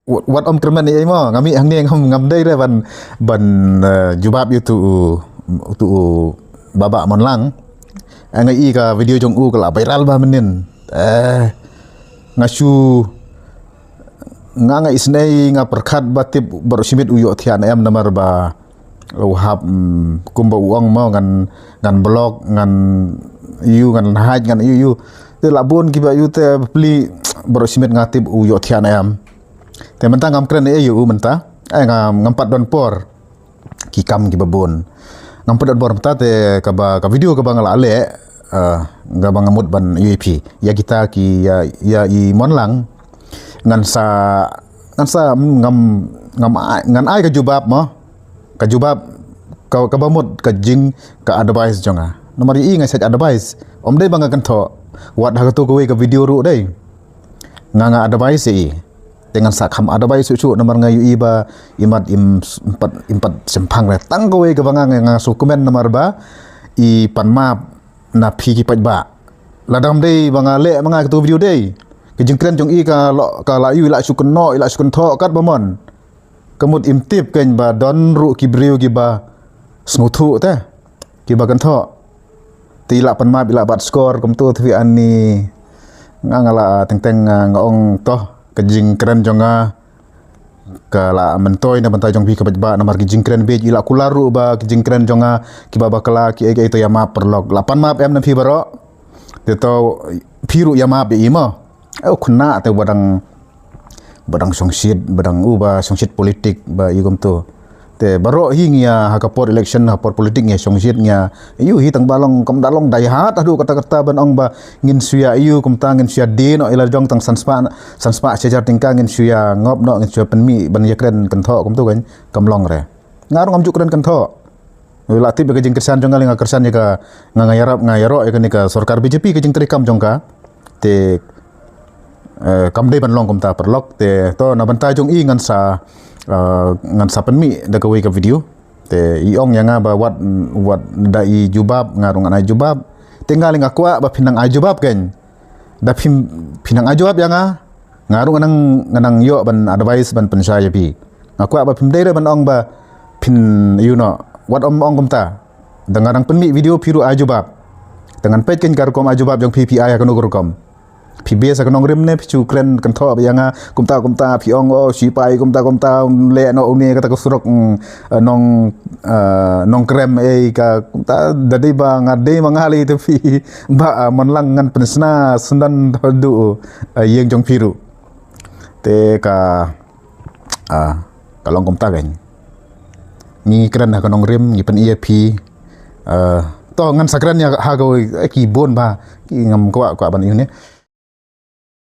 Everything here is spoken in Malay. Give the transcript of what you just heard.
wat om kerman ni mo ngami hang ni ngam dai re ban jubab yu tu baba mon lang ngai i ka video jong u kala viral ba menin ngasu nga isnei nga perkhat batip bersimit uyo thian em namar ba uhap kumba uang mau ngan blog ngan haj ngan yu te labon kiba yu te beli bersimit ngatip uyo thian em te mentang ngam kren yu menta ngampat don por kikam kiba bon ngampat don por menta te ka video ka ngala ale nga bangamut ban UAP ya kita ki ya i monlang ngan sa ngam ai ka jubab mo ka jubab ka bamut ka jing ka advice jonga nomor i ngai set advice om dei banga kan tho wat ha to ko ka video ru dei nga advice i dengan sakham advice su nomor ngai i ba imat impat sempang re tang ko ka banga nga su komen nomor ba i pan map na phi ki paj ba ladam dei banga le manga ka to video dei ke jengkren jong i ka la yu la sukun no ila sukun tho kat bamon kemut imtip ken ba don ru ki briu ki ba smuthu te ki ba kan tho ti la pan ma bila bat skor kum tu thwi ani ngala teng ngong to ke jengkren jonga ka la mentoy na bantai jong pi ka ba namar ki jengkren be ila kularu ba ki jengkren jonga ki ba bakala ki ai to ya ma perlog 8 map em na pi baro te to piru ya ma be imo kuna atau badang songsit badang uba songsit politik ba igom tu te baro hingya hakapor election hapor politik nya songsit nya yu hi tang balong kom dalong dai hat adu kata-kata ban ong ba ngin suya yu kom ta ngin suya de no ila jong tang sanspa sejar tingka ngin suya ngop no ngin suya penmi ban yakren kan tho kom tu kan kamlong re ngarong am jukren kan tho la tib ke jing kersan jong ngaling kersan nya ka ngayaro ya kan ka sarkar BJP ke jing terikam jong ka te kam dei ban long kom ta perlok te to na bantai jong i ngan sa penmi da ka ka video te i ong yang ba wat dai jubab ngarung ai jubab tinggal ngakwa ba pinang ai jubab ken da pinang ai jubab yang ngarung nganang yo ban advice ban pensaya pi ngakwa ba pim dei ban ong ba pin wat ong kom ta dangarang penmi video piru ai jubab dengan pet ken gar kom ai jubab jong PPI ka no kom PBS akan nongrim ne picu kren kan tho yang kumta pi ong si pai kumta le no ne kata ko surok nong krem ka kumta dadi ba ngade mangali tu pi ba manlangan pensna sundan du yeng jong piru te ka kalong kumta kan ni kren akan nongrim ni pen EAP to ngan sakran ya ha go ki bon ba ki ngam kwa ban ini